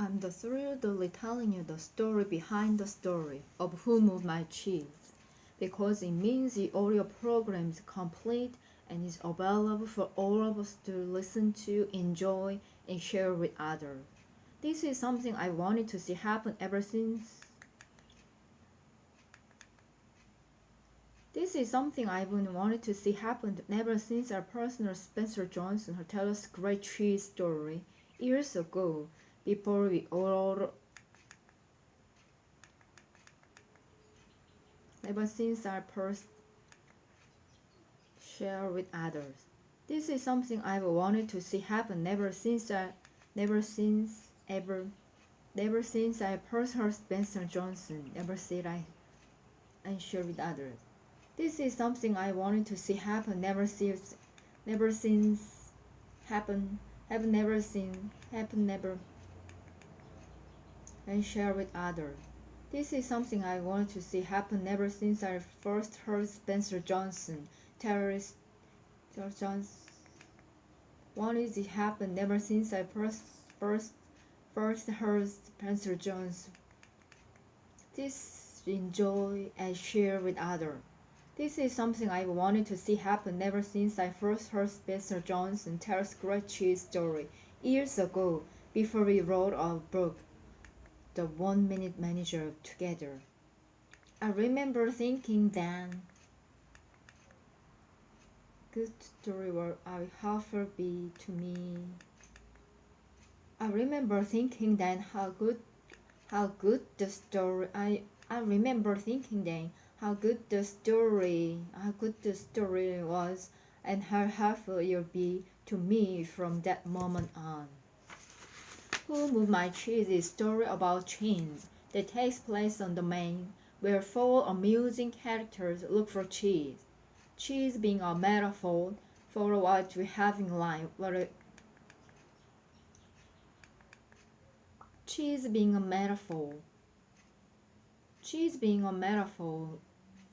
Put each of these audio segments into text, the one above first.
I'm the thrillingly telling you the story behind the story of Who Moved My Cheese, because it means the audio program is complete and is available for all of us to listen to, enjoy, and share with others. This is something I wanted to see happen ever since. This is something I've been wanting to see happen ever since our personal Spencer Johnson tell us great cheese story years ago, before we all ever since I first share with others. This is something I've wanted to see happen ever since I first heard Spencer Johnson ever said I and share with others. This is something I wanted to see happen never since happen have never seen happen never and share with others. This is something I wanted to see happen ever since I first heard Spencer Johnson wanted it happen ever since I first heard Spencer Johnson. This enjoy and share with others. This is something I've wanted to see happen ever since I first heard Spencer Johnson tell a great cheese story years ago, before we wrote a book, The 1 Minute Manager, together. I remember thinking then, good story will I offer be to me. I remember thinking then how good the story was, and how helpful it would be to me from that moment on. Who Moved My Cheese is a story about change that takes place on the Main, where 4 amusing characters look for cheese. Cheese being a metaphor for what we have in life, Cheese being a metaphor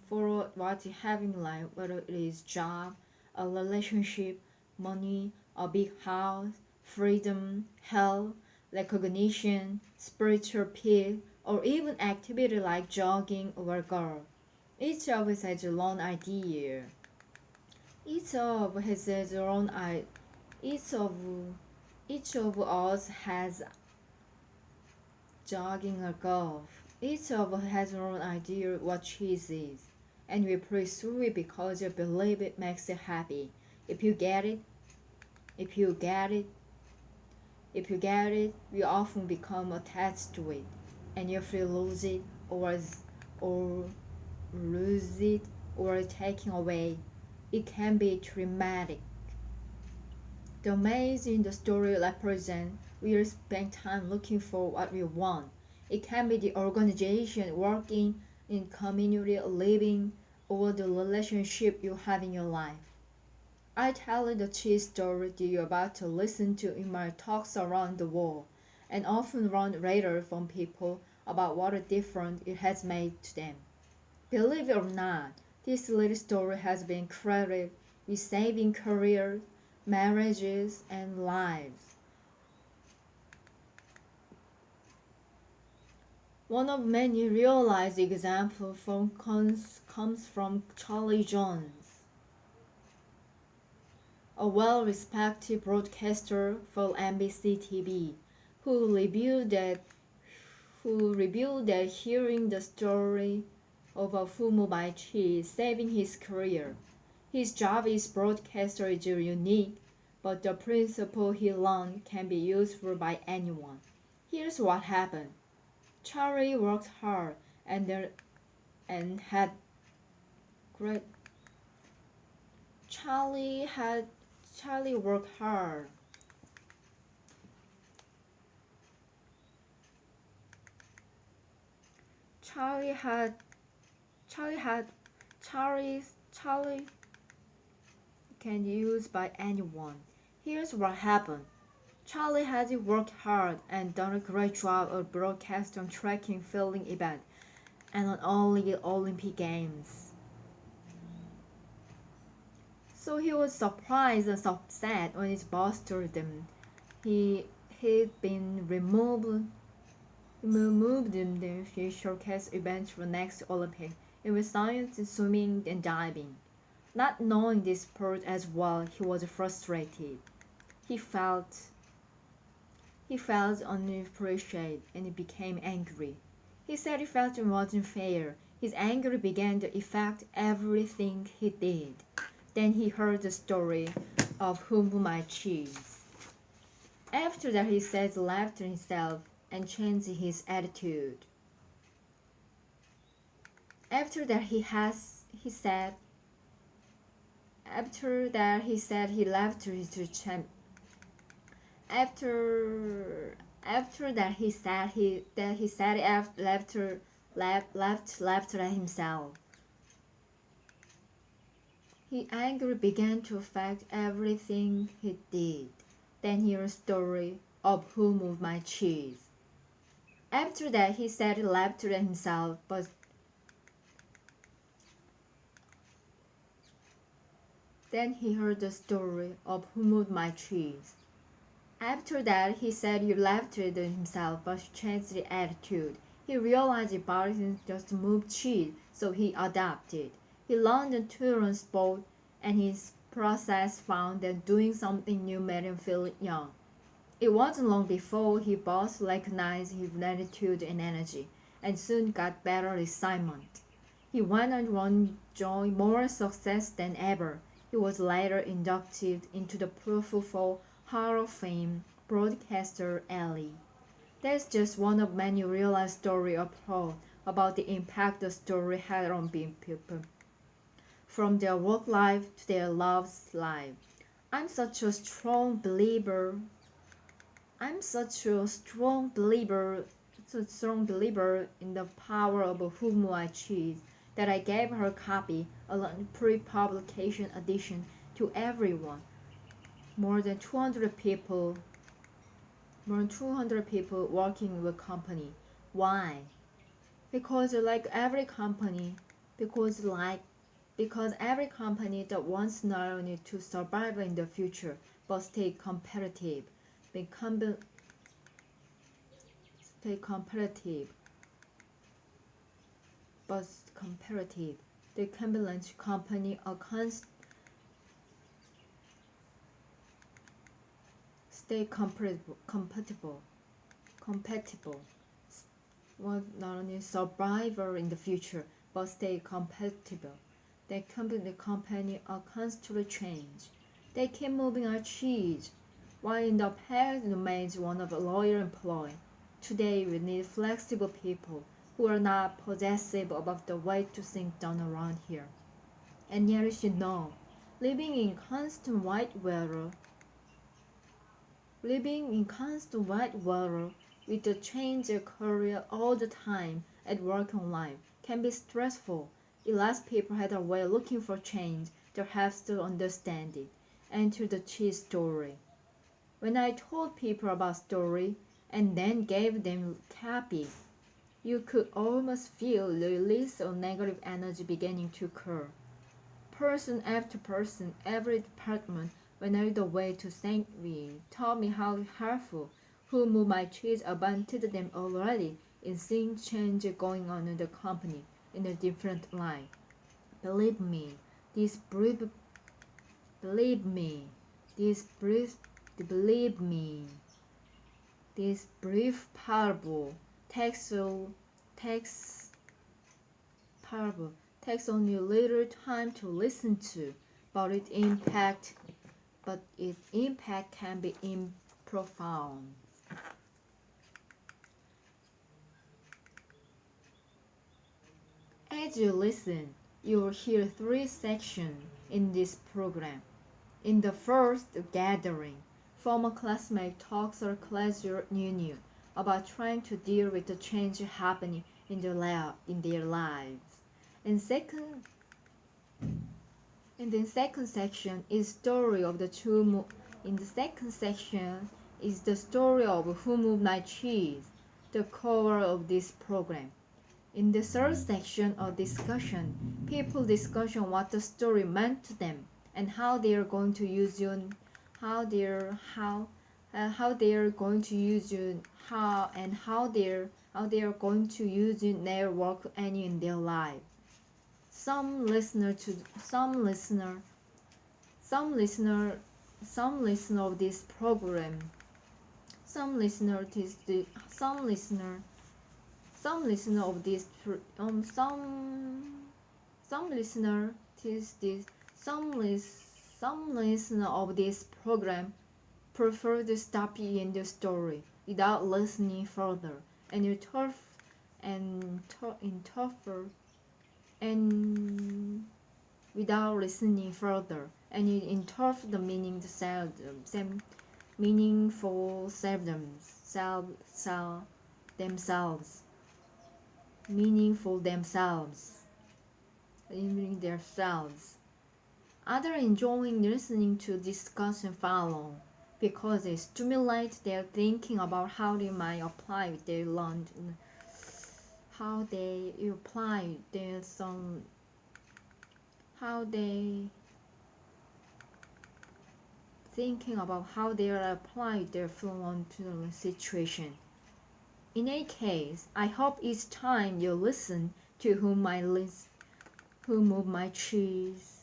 for what you have in life, whether it is job, a relationship, money, a big house, freedom, health, recognition, spiritual peace, or even activity like jogging or golf. Each of us has their own idea. Each of us has jogging or golf. Each of us has our own idea what cheese is, and we pursue it because we believe it makes us happy. If you get it, we often become attached to it, and if you lose it or taken away, it can be traumatic. The maze in the story represents we spend time looking for what we want. It can be the organization, working in community, living, or the relationship you have in your life. I tell you the cheese story that you're about to listen to in my talks around the world, and often run letters from people about what a difference it has made to them. Believe it or not, this little story has been credited with saving careers, marriages, and lives. One of many real-life examples comes from Charlie Jones, a well-respected broadcaster for NBC TV, who revealed that hearing the story of a Who Moved My Cheese saving his career. His job as broadcaster is unique, but the principle he learned can be useful by anyone. Here's what happened. Charlie worked hard and had great. Charlie worked hard. Charlie can use by anyone. Here's what happened. Charlie had worked hard and done a great job of broadcasting track and field events and on all the Olympic Games. So he was surprised and upset when his boss told him he'd been removed moved in the future cast events for next Olympic. It was science, swimming, and diving. Not knowing this sport as well, he was frustrated. He felt unappreciated and he became angry. He said he felt it wasn't fair. His anger began to affect everything he did. Then he heard the story of whom I choose. After that, he said laughed to himself and changed his attitude. After that, he said he left his champ. After that, he left at himself. His anger began to affect everything he did. Then he heard a story of who moved my cheese. After that, he said he laughed at himself, but then he heard the story of who moved my cheese. After that, he said he laughed at himself, but changed the attitude. He realized his body didn't just move cheese, so he adapted. He learned to run sport, and his process found that doing something new made him feel young. It wasn't long before he both recognized his attitude and energy, and soon got better assignment. He went on to enjoy more success than ever. He was later inducted into the Pro Hall of Fame broadcaster Ellie. That's just one of many real-life stories abroad about the impact the story had on people, from their work life to their love life. I'm such a strong believer in the power of whom I choose that I gave her a copy, a pre-publication edition, to everyone. More than 200 people working with the company. Why? Because every company that wants not only to survive in the future but stay competitive. The competitive company are stay compatible. Well, not only survivor in the future, but stay compatible. The company are constantly change. They keep moving our cheese. While in the past the maids one of a loyal employee, today we need flexible people who are not possessive about the way to think done around here. And yet you should know, living in constant white weather with the change of career all the time at work and life can be stressful. Unless people had a way of looking for change, they have to understand it. Enter the cheese story. When I told people about story and then gave them copy, you could almost feel the release of negative energy beginning to occur. Person after person, every department went out of the way to thank me, told me how helpful who moved my cheese abandoned them already in seeing change going on in the company in a different light. Believe me, this brief parable takes only a little time to listen to, but its impact can be profound. As you listen, you will hear 3 sections in this program. In the first gathering, former classmates talks or class reunion about trying to deal with the change happening in their lives. In the second section is story of the two. In the second section is the story of who moved my cheese, the core of this program. In the third section of discussion, people discuss what the story meant to them and how they are going to use it, how how they are going to use you, how they are going to use you in their work and in their life. Some listener of this program, some listener of this program prefer to stop in the story without listening further, and without listening further, and you interpret the meaningful themselves. Others enjoying listening to discussion follow because it stimulates their thinking about how they might apply their learned, how they thinking about how they apply their fluent to the situation. In any case, I hope each time you listen to Who Moved My Cheese,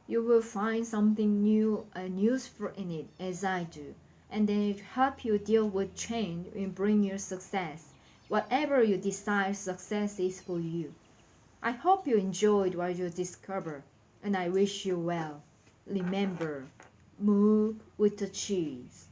you will find something new and useful in it, as I do, and then it help you deal with change and bring you success, whatever you decide success is for you. I hope you enjoyed what you discovered, and I wish you well. Remember, move with the cheese.